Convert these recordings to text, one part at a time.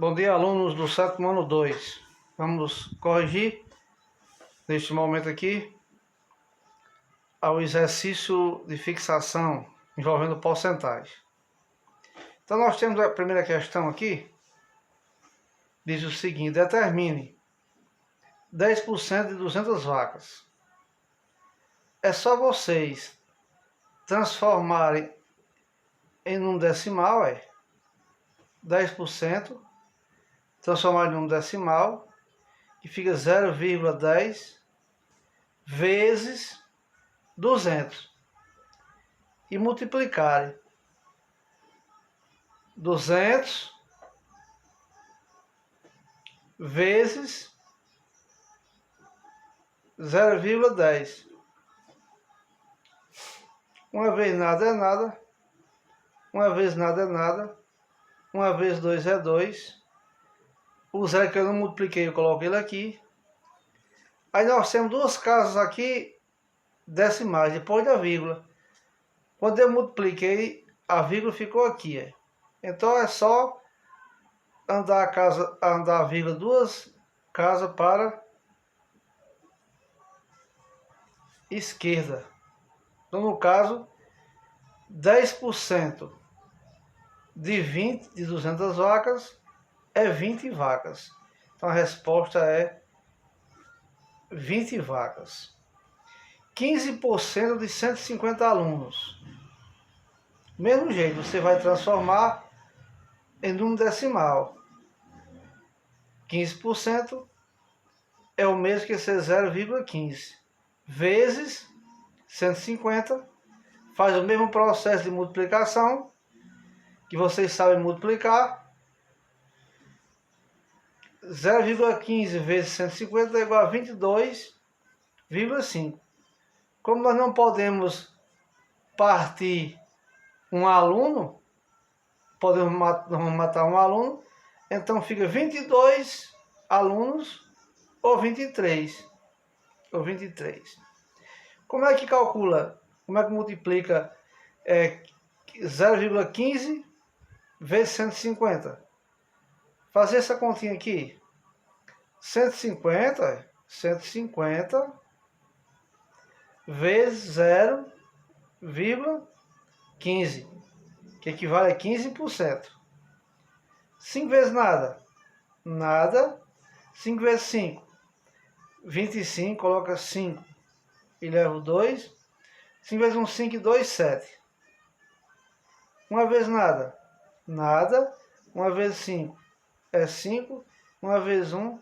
Bom dia, alunos do sétimo ano 2. Vamos corrigir, neste momento aqui, ao exercício de fixação envolvendo porcentagem. Então, nós temos a primeira questão aqui, diz o seguinte: determine 10% de 200 vacas. É só vocês transformarem em um decimal, 10%, transformar em um decimal, que fica 0,10 vezes 200 e multiplicar 200 vezes 0,10. Uma vez nada é nada, uma vez nada é nada, uma vez 2 é 2. O zero que eu não multipliquei, eu coloquei ele aqui. Aí nós temos duas casas aqui decimais, depois da vírgula. Quando eu multipliquei, a vírgula ficou aqui. Então é só andar a vírgula duas casas para esquerda. Então, no caso, 10% de 200 vacas é 20 vacas. Então a resposta é 20 vacas. 15% de 150 alunos. Mesmo jeito, você vai transformar em número decimal. 15% é o mesmo que ser 0,15 vezes 150. Faz o mesmo processo de multiplicação que vocês sabem multiplicar. 0,15 vezes 150 é igual a 22,5. Como nós não podemos partir um aluno, vamos matar um aluno, então fica 22 alunos ou 23. Como é que calcula? Como é que multiplica 0,15 vezes 150? Fazer essa continha aqui. 150 vezes 0,15, que equivale a 15%. 5 vezes nada, nada. 5 vezes 5, 25, coloca 5 e leva o 2. 5 vezes 1, 5 e 2, 7. Uma vez nada, nada. Uma vezes 5 é 5. Uma vezes 1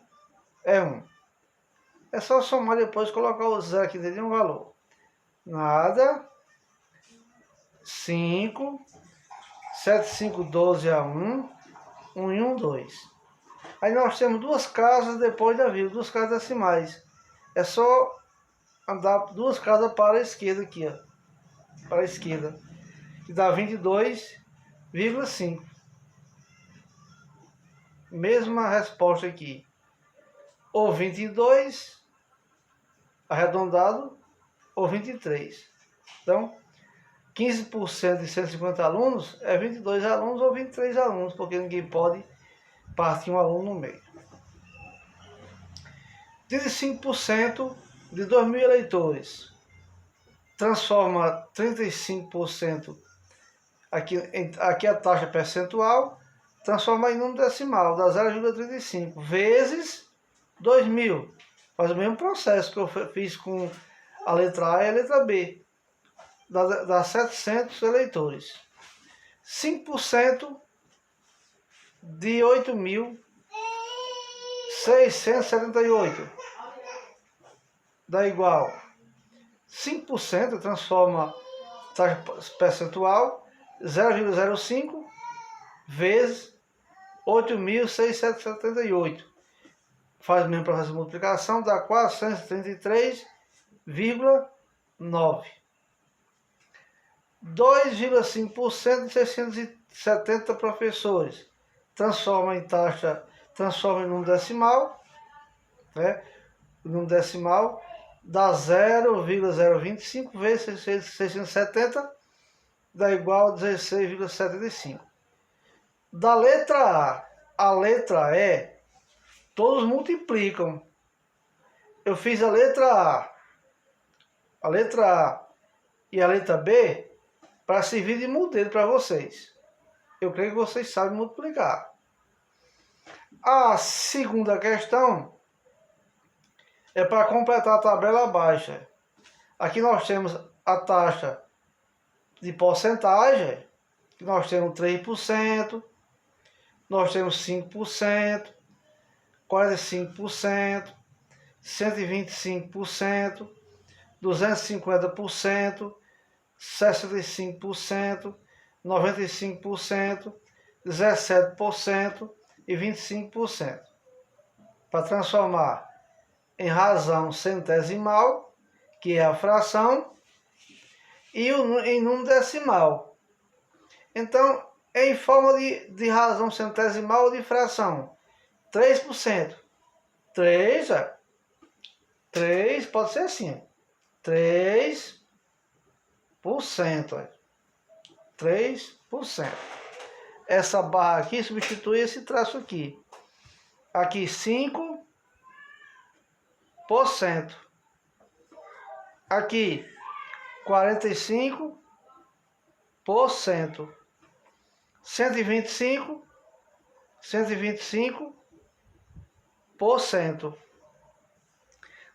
é 1. É só somar depois, colocar o zero aqui dentro de um valor. Nada. 5. 7, 5, 12 a 1. 1 e 1, 2. Aí nós temos duas casas depois da vírgula, duas casas decimais. É só andar duas casas para a esquerda aqui, para a esquerda. Que dá 22,5. Mesma resposta aqui. Ou 22, arredondado, ou 23. Então, 15% de 150 alunos é 22 alunos ou 23 alunos, porque ninguém pode partir um aluno no meio. 35% de 2.000 eleitores. Transforma 35%, aqui a taxa percentual, transforma em número decimal, dá 0,35 vezes 2.000. Faz o mesmo processo que eu fiz com a letra A e a letra B. Dá 700 eleitores. 5% de 8.678. Dá igual. 5% transforma taxa percentual, 0,05 vezes 8.678. Faz o mesmo processo de multiplicação, dá 433,9. 2,5% de 670 professores. Transforma em número decimal, o número decimal dá 0,025 vezes 670, dá igual a 16,75. Da letra A a letra E, todos multiplicam. Eu fiz a letra A e a letra B para servir de modelo para vocês. Eu creio que vocês sabem multiplicar. A segunda questão é para completar a tabela abaixo. Aqui nós temos a taxa de porcentagem, que nós temos 3%, nós temos 5%, 45%, 125%, 250%, 65%, 95%, 17% e 25%. Para transformar em razão centesimal, que é a fração, e em número decimal. Então, em forma de razão centesimal ou de fração, 3%. 3 pode ser assim, 3%. 3%. Essa barra aqui substitui esse traço aqui. Aqui 5%. Aqui 45%. 125%.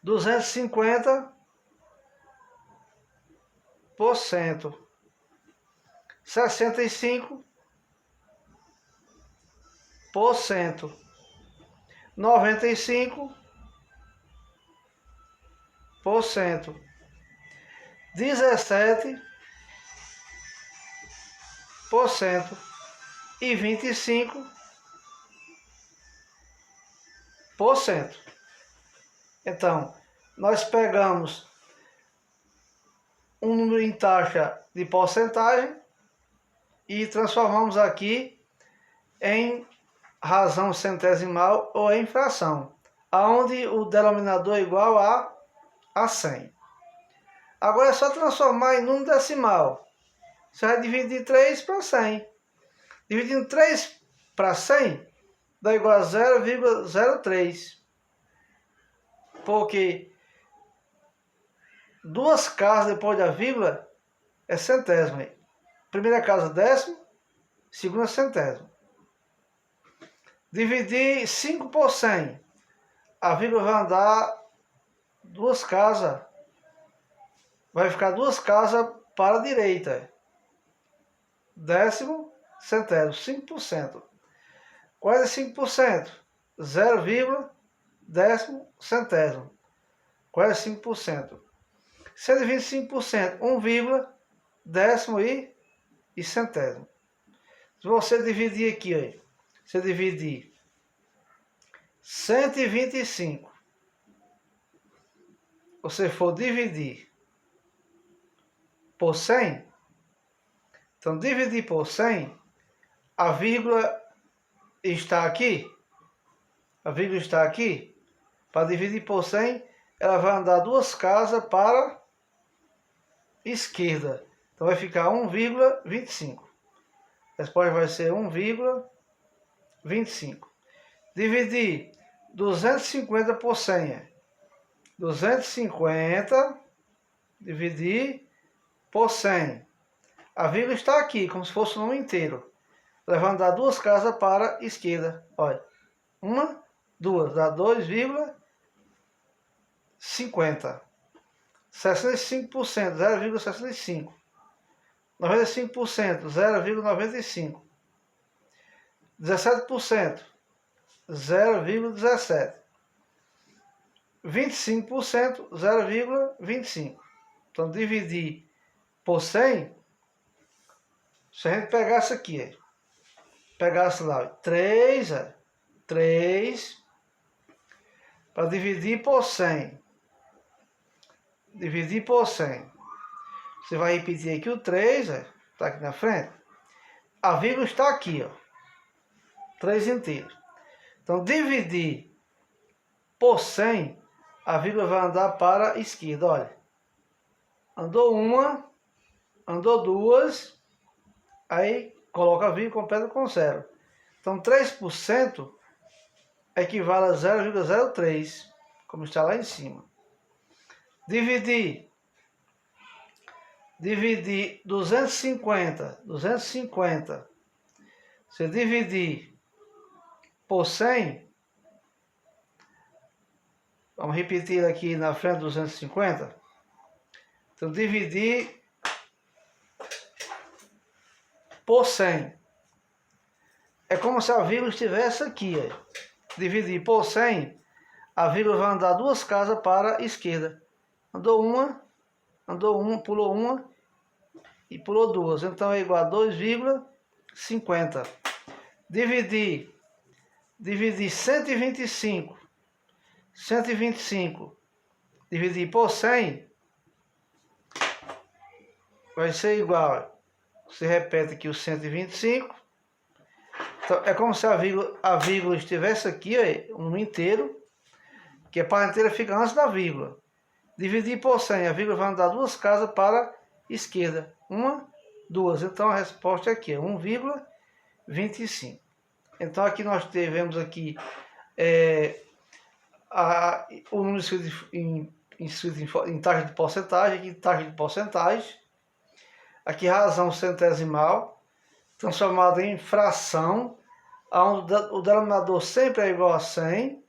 250%. 65%. 95%. 17% e 25%. Então, nós pegamos um número em taxa de porcentagem e transformamos aqui em razão centesimal ou em fração, aonde o denominador é igual a 100. Agora é só transformar em número decimal. Você vai dividir 3 para 100. Dividindo 3 para 100 dá igual a 0,03. Porque duas casas depois da vírgula é centésimo. Primeira casa décimo, segunda centésimo. Dividir 5 por 100. A vírgula vai andar duas casas. Vai ficar duas casas para a direita. Décimo, centésimo, 5%. 45%, 0,10 centésimo. 45%. 125%, 1,10 e centésimo. Se você dividir aqui, ó, você dividir 125, você for dividir por 100, então dividir por 100, a vírgula está aqui, para dividir por 100, ela vai andar duas casas para a esquerda, então vai ficar 1,25. A resposta vai ser 1,25. Dividir 250 por 100. 250 dividir por 100. A vírgula está aqui, como se fosse o número inteiro. Ela vai andar duas casas para a esquerda. Olha, uma, duas, dá 2,50. 65%, 0,65. 95%, 0,95. 17%, 0,17. 25%, 0,25. Então, dividir por 100, se a gente pegasse aqui, pegasse lá 3 para dividir por 100. Dividir por 100. Você vai repetir aqui o 3, está aqui na frente. A vírgula está aqui, ó. 3 inteiros. Então, dividir por 100, a vírgula vai andar para a esquerda, olha. Andou uma, andou duas, aí coloca a vírgula completa com 0. Então 3% equivale a 0,03, como está lá em cima. Dividir 250, se dividir por 100, vamos repetir aqui na frente 250, então dividir por 100, é como se a vírgula estivesse aqui, dividir por 100, a vírgula vai andar 2 casas para a esquerda, andou uma, pulou uma e pulou 2, então é igual a 2,50. Dividir 125, dividir por 100, vai ser igual, você repete aqui o 125, então é como se a vírgula estivesse aqui, um inteiro, que a parte inteira fica antes da vírgula. Dividir por 100, a vírgula vai andar 2 casas para a esquerda, 1, 2, então a resposta é aqui, 1,25. Então aqui nós tivemos aqui o número escrito em taxa de porcentagem, aqui taxa de porcentagem, aqui razão centesimal, transformada em fração, onde o denominador sempre é igual a 100,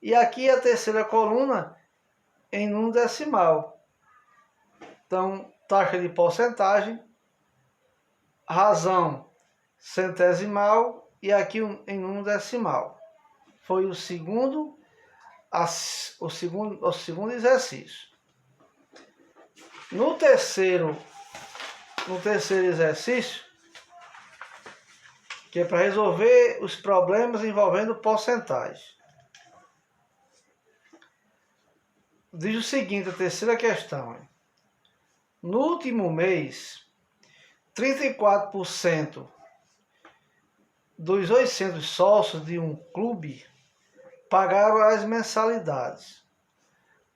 e aqui a terceira coluna em número decimal. Então, taxa de porcentagem, razão centesimal e aqui em número decimal. Foi o segundo exercício. No terceiro exercício, que é para resolver os problemas envolvendo porcentagem. Diz o seguinte, a terceira questão. No último mês, 34% dos 800 sócios de um clube pagaram as mensalidades.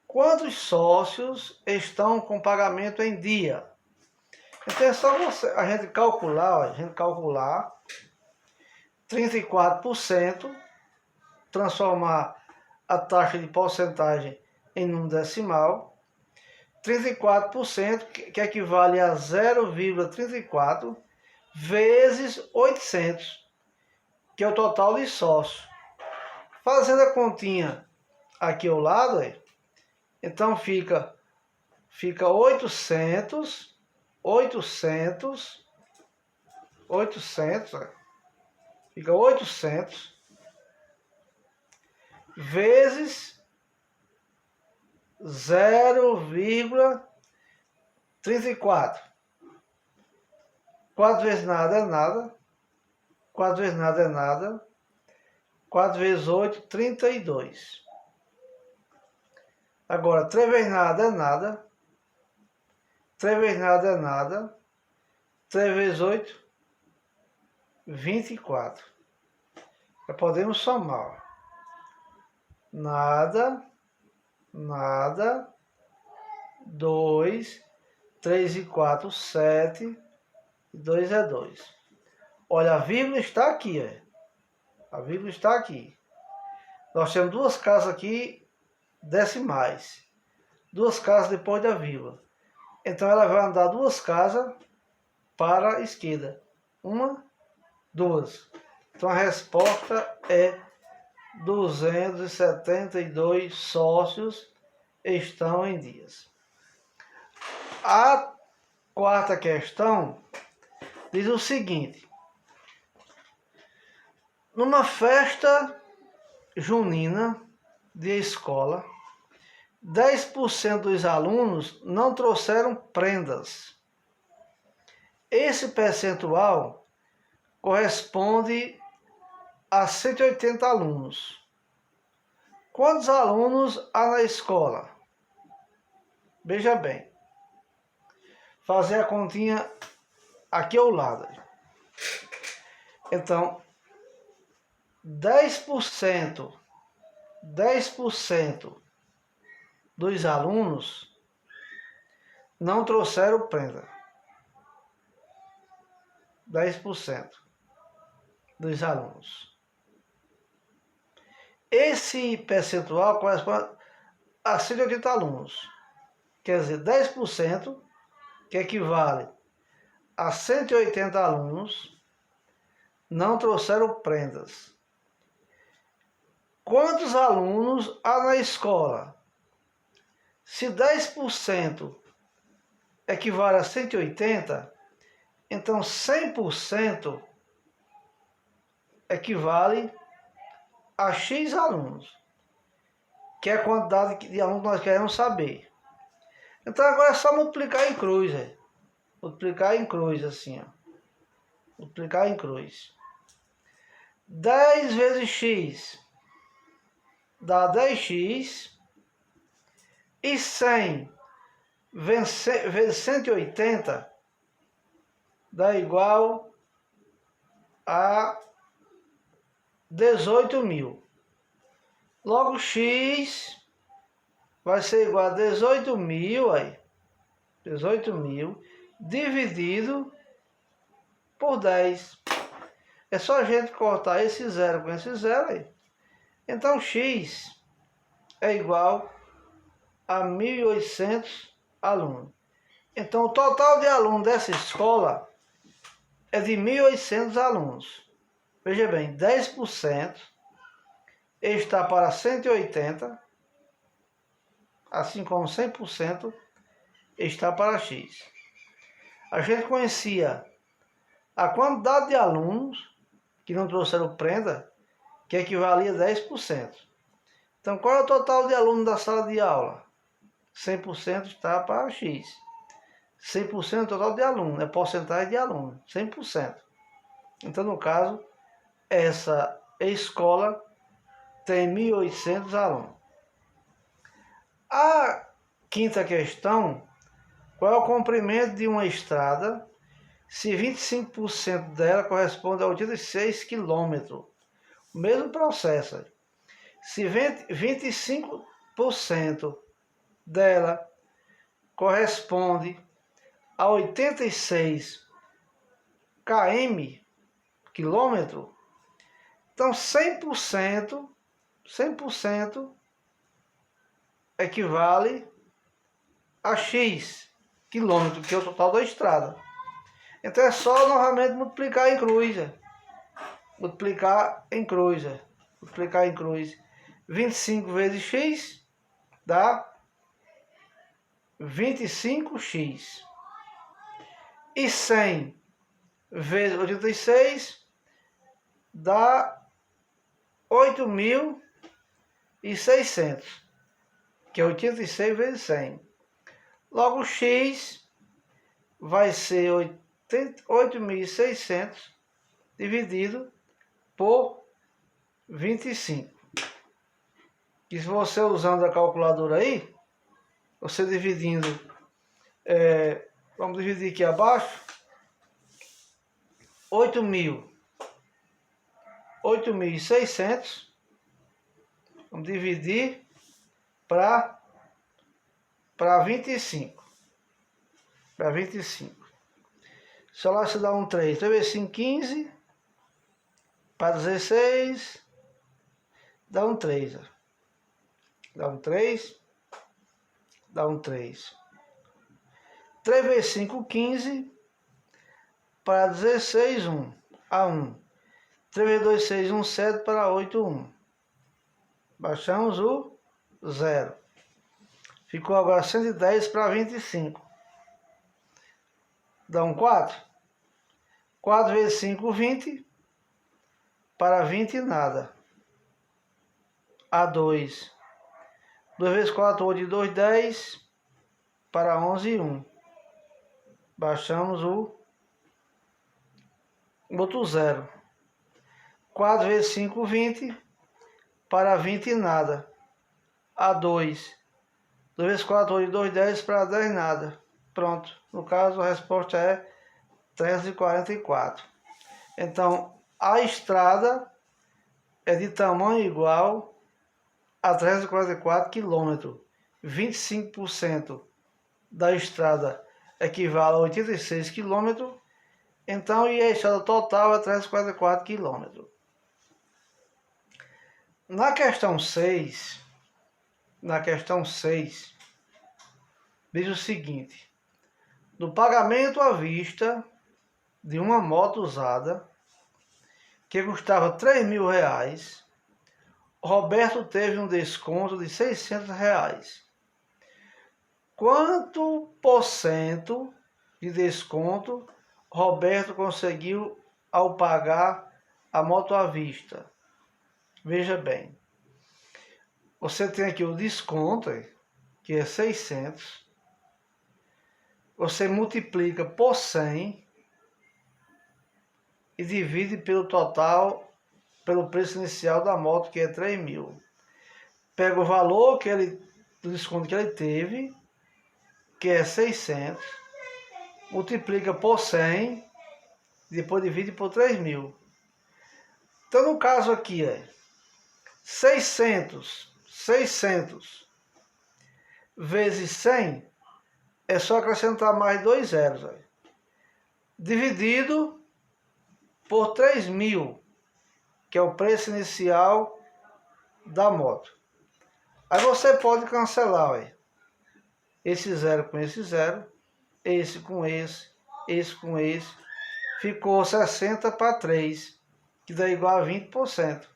Quantos sócios estão com pagamento em dia? Então é só a gente calcular 34%, transformar a taxa de porcentagem em número decimal, 34%, que equivale a 0,34 vezes 800, que é o total de sócios. Fazendo a continha aqui ao lado, então fica 800 fica 800 vezes 0,34. 4 vezes nada é nada. 4 vezes nada é nada. 4 vezes 8, 32. Agora, 3 vezes nada é nada. 3 vezes nada é nada. 3 vezes 8, 24. Já podemos somar. Nada, 2, 3 e 4, 7, 2 é 2. Olha, a vírgula está aqui, a vírgula está aqui. Nós temos 2 casas aqui decimais, 2 casas depois da vírgula. Então ela vai andar 2 casas para a esquerda. 1, 2. Então a resposta é 272 sócios estão em dias. A quarta questão diz o seguinte: numa festa junina de escola, 10% dos alunos não trouxeram prendas. Esse percentual corresponde a 180 alunos. Quantos alunos há na escola? Veja bem. Fazer a continha aqui ao lado. Então, 10% dos alunos não trouxeram prenda. 10%. dos alunos. Esse percentual corresponde a 180 alunos. Quer dizer, 10%, que equivale a 180 alunos, não trouxeram prendas. Quantos alunos há na escola? Se 10% equivale a 180, então 100% equivale a X alunos, que é a quantidade de alunos que nós queremos saber. Então agora é só multiplicar em cruz, multiplicar em cruz assim, ó. Multiplicar em cruz. 10 vezes x dá 10x, e 100 vezes 180 dá igual a 18.000. Logo, x vai ser igual a 18.000, aí, 18.000 dividido por 10. É só a gente cortar esse zero com esse zero aí. Então, x é igual a 1.800 alunos. Então, o total de alunos dessa escola é de 1.800 alunos. Veja bem, 10% está para 180, assim como 100% está para x. A gente conhecia a quantidade de alunos que não trouxeram prenda, que equivalia a 10%. Então, qual é o total de alunos da sala de aula? 100% está para x. 100% é o total de alunos, é porcentagem de alunos, 100%. Então, no caso, essa escola tem 1.800 alunos. A quinta questão, qual é o comprimento de uma estrada se 25% dela corresponde a 86 km? O mesmo processo. Se 25% dela corresponde a 86 km, quilômetro, então 100% equivale a x quilômetro, que é o total da estrada. Então é só novamente multiplicar em cruz. Multiplicar em cruz. Multiplicar em cruz. 25 vezes x dá 25x. E 100 vezes 86 dá 8.600, que é 86 vezes 100. Logo, x vai ser 8.600 dividido por 25. E se você usando a calculadora aí, você dividindo, vamos dividir aqui abaixo, 8.600, vamos dividir para 25. Para 25. Só lá se dá um 3. 3 vezes 5, 15. Para 16, dá um 3. Ó. Dá um 3. Dá um 3. 3 vezes 5, 15. Para 16, 1. A 1. 3 vezes 2, 6, 1, 7. Para 8, 1. Baixamos o 0. Ficou agora 110 para 25. Dá um 4. 4 vezes 5, 20. Para 20, nada. A 2. 2 vezes 4, 8. 2, 10. Para 11, 1. Baixamos o outro 0. 4 vezes 5, 20. Para 20, nada. A 2. 2 vezes 4, 8. 2, 10. Para 10, nada. Pronto. No caso, a resposta é 344. Então, a estrada é de tamanho igual a 344 km. 25% da estrada equivale a 86 km Então, e a estrada total é 344 quilômetros. Na questão 6, diz o seguinte: no pagamento à vista de uma moto usada, que custava R$3.000, Roberto teve um desconto de R$600. Quanto por cento de desconto Roberto conseguiu ao pagar a moto à vista? Veja bem, você tem aqui o desconto, que é 600. Você multiplica por 100 e divide pelo total, pelo preço inicial da moto, que é 3.000. Pega o valor do desconto que ele teve, que é 600, multiplica por 100, depois divide por 3.000. Então, no caso aqui, 600 vezes 100, é só acrescentar mais 2 zeros. Dividido por 3.000, que é o preço inicial da moto. Aí você pode cancelar, esse zero com esse zero, esse com esse com esse. Ficou 60 para 3, que dá igual a 20%.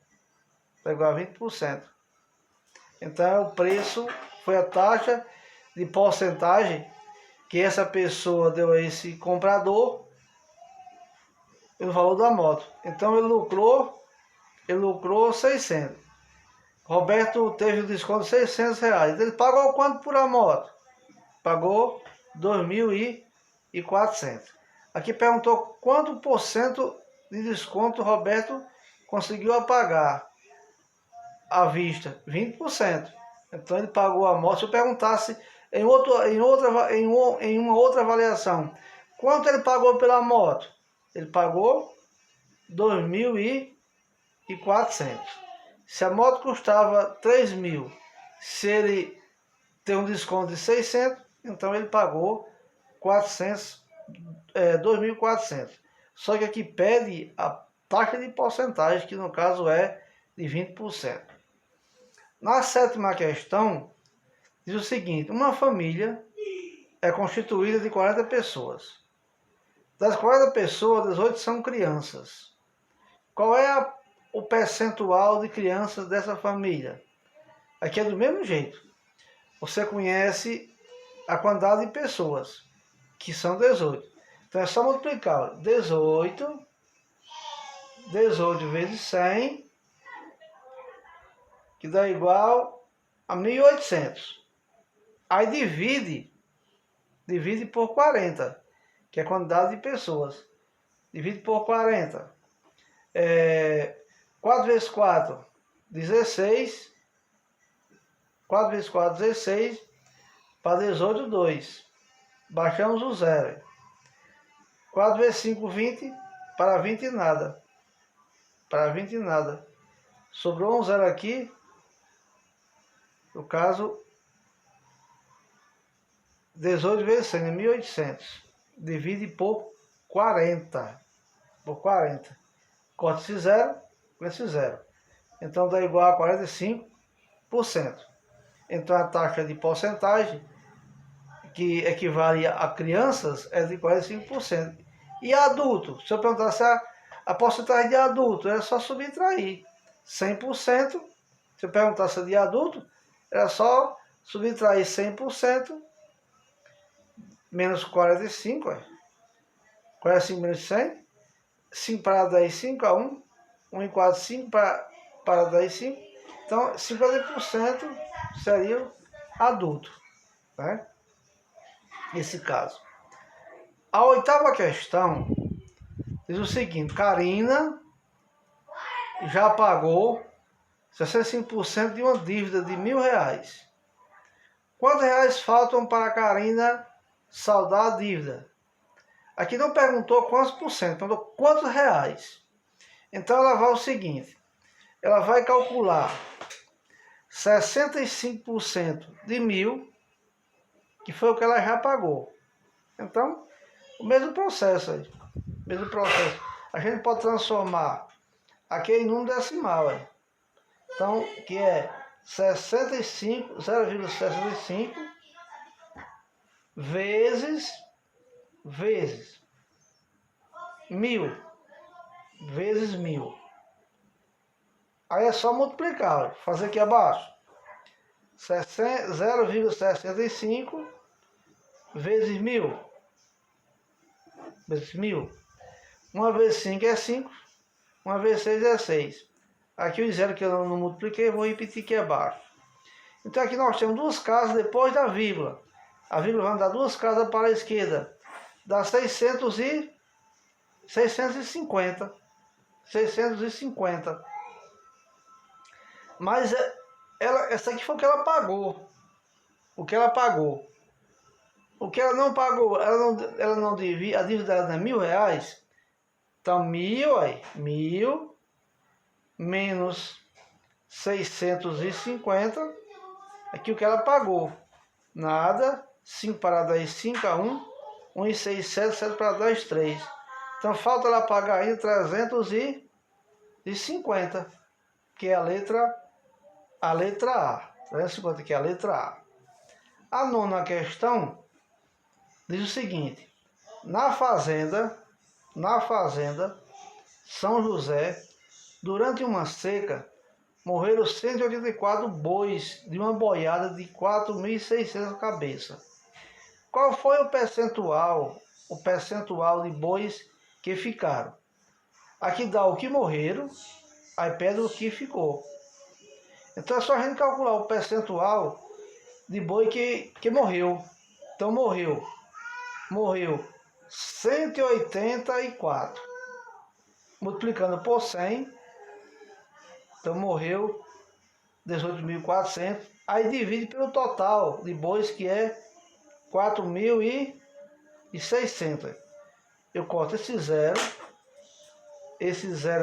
Dá igual a 20%. Então, o preço foi a taxa de porcentagem que essa pessoa deu a esse comprador pelo valor da moto. Então, ele lucrou 600. Roberto teve o desconto de R$600. Ele pagou quanto por a moto? Pagou 2.400. Aqui perguntou quanto por cento de desconto Roberto conseguiu pagar à vista. 20%. Então ele pagou a moto. Se eu perguntasse em uma outra avaliação, quanto ele pagou pela moto? Ele pagou 2.400. Se a moto custava 3.000, se ele tem um desconto de 600, então ele pagou 2.400. Só que aqui pede a taxa de porcentagem, que no caso é de 20%. Na sétima questão, diz o seguinte: uma família é constituída de 40 pessoas. Das 40 pessoas, 18 são crianças. Qual é o percentual de crianças dessa família? Aqui é do mesmo jeito. Você conhece a quantidade de pessoas, que são 18. Então é só multiplicar. 18 vezes 100, que dá igual a 1.800. Aí divide por 40, que é a quantidade de pessoas. Divide por 40. 4 vezes 4, 16. 4 vezes 4, 16. Para 18, 2. Baixamos o zero. 4 vezes 5, 20. Para 20 nada. Para 20 nada. Sobrou um zero aqui. No caso, 18 vezes 100 é 1.800. Divide por 40. Por 40. Corta esse zero com esse zero. Então dá igual a 45%. Então a taxa de porcentagem, que equivale a crianças, é de 45%. E adulto? Se eu perguntasse a porcentagem de adulto, era só subtrair 100%. Se eu perguntasse de adulto, era só subtrair 100% menos 45. 45 menos 100. 5 para 10, 5 a 1. 1 e 4, 5 para 10, 5. Então, 50% seria adulto, né? Nesse caso. A oitava questão diz o seguinte: Karina já pagou 65% de uma dívida de R$1.000. Quantos reais faltam para a Karina saldar a dívida? Aqui não perguntou quantos por cento, perguntou quantos reais. Então ela vai o seguinte: ela vai calcular 65% de 1.000, que foi o que ela já pagou. Então, o mesmo processo aí. Mesmo processo. A gente pode transformar aqui em número decimal. Então, que é 0,65 vezes 1000 vezes 1000. Aí é só multiplicar, fazer aqui abaixo. 0,65 vezes 1000. Vezes 1000. 1 vezes 5 é 5. 1 vezes 6 é 6. Aqui o zero que eu não multipliquei, vou repetir aqui abaixo. Então aqui nós temos duas casas depois da vírgula. A vírgula vai dar duas casas para a esquerda. Dá 650. 650. Mas essa aqui foi o que ela pagou. O que ela pagou. O que ela não pagou, ela não devia, a dívida dela é R$1.000. Então 1.000 menos 650. Aqui o que ela pagou. Nada. 5 para 10, 5 a 1. 1 e 6, 7, 7 para 10, 3. Então falta ela pagar ainda 350. Que é a letra A. 350 que é a letra A. A nona questão diz o seguinte: na fazenda São José, durante uma seca, morreram 184 bois de uma boiada de 4.600 cabeças. Qual foi o percentual de bois que ficaram? Aqui dá o que morreram, aí pede o que ficou. Então é só a gente calcular o percentual de boi que morreu. Então morreu 184. Multiplicando por 100, então morreu 18.400. Aí divide pelo total de bois, que é 4.600. Eu corto esse zero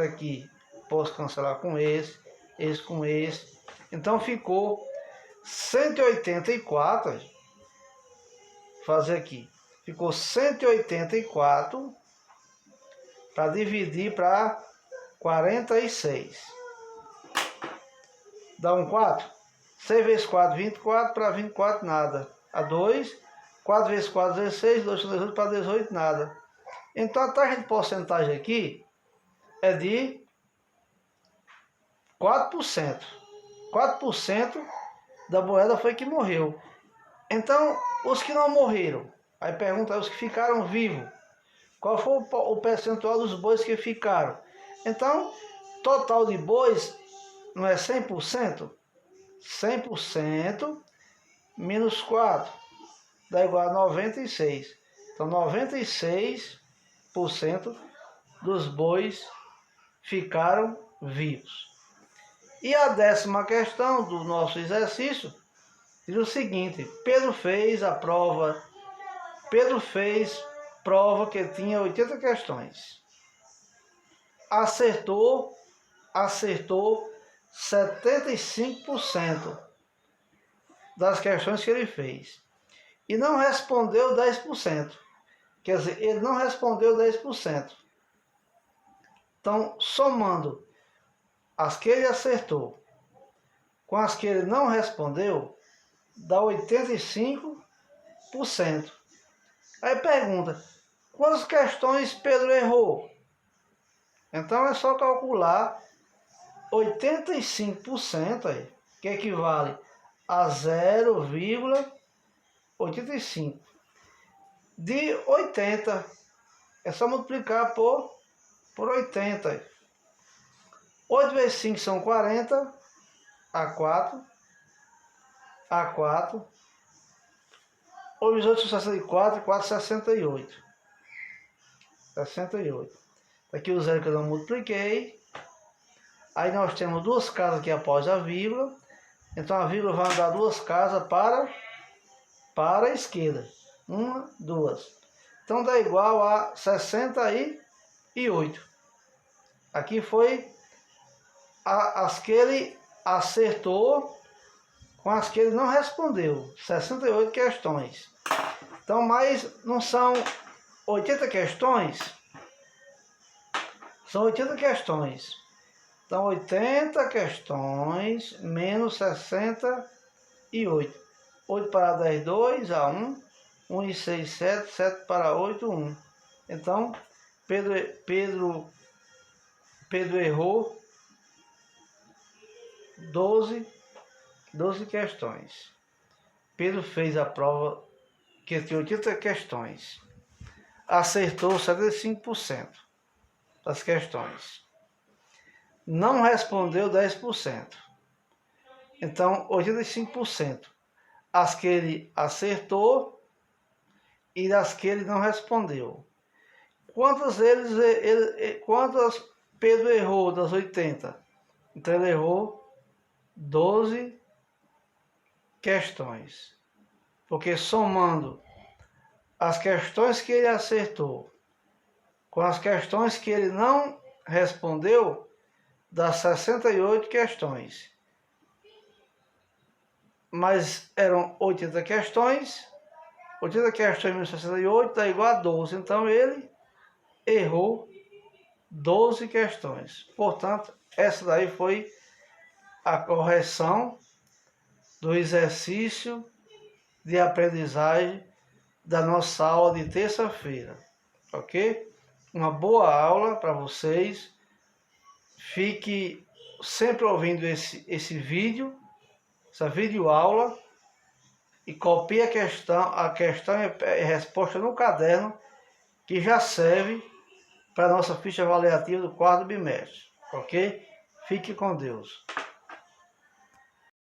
aqui, posso cancelar com esse com esse. Então ficou 184. Fazer aqui. Ficou 184 para dividir para 46. Dá um 4. 6 vezes 4, 24. Para 24, nada. A 2. 4 vezes 4, 16. 2 vezes 18. Para 18, nada. Então a taxa de porcentagem aqui é de 4%. 4% da moeda foi que morreu. Então, os que não morreram, aí pergunta os que ficaram vivos, qual foi o percentual dos bois que ficaram? Então, total de bois não é 100%? 100% menos 4 dá igual a 96. Então, 96% dos bois ficaram vivos. E a 10ª questão do nosso exercício diz o seguinte: Pedro fez prova que tinha 80 questões. Acertou 75% das questões que ele fez. E não respondeu 10%. Quer dizer, ele não respondeu 10%. Então, somando as que ele acertou com as que ele não respondeu, dá 85%. Aí pergunta: quantas questões Pedro errou? Então é só calcular 85%, aí, que equivale a 0,85. De 80, é só multiplicar por 80. 8 vezes 5 são 40, A4. 8 vezes 8 são 64, 4, 68. 68. Aqui o zero que eu não multipliquei. Aí nós temos duas casas aqui após a vírgula. Então a vírgula vai andar duas casas para a esquerda. 1, 2. Então dá igual a 68. Aqui foi as que ele acertou com as que ele não respondeu. 68 questões. Então, mas não são 80 questões? São 80 questões. Então, 80 questões menos 68. 8 para 10, 2, a 1. 1 e 6, 7. 7 para 8, 1. Então, Pedro errou 12 questões. Pedro fez a prova que tinha 80 questões. Acertou 75% das questões. Não respondeu 10%. Então, 85%. As que ele acertou e das que ele não respondeu. Quantas Pedro errou das 80? Então, ele errou 12 questões. Porque somando as questões que ele acertou com as questões que ele não respondeu, dá 68 questões. Mas eram 80 questões. 80 questões menos 68 dá igual a 12. Então ele errou 12 questões. Portanto, essa daí foi a correção do exercício de aprendizagem da nossa aula de terça-feira. Ok? Uma boa aula para vocês. Fique sempre ouvindo esse vídeo, essa videoaula, e copie a questão e resposta no caderno, que já serve para a nossa ficha avaliativa do quarto bimestre. Ok? Fique com Deus.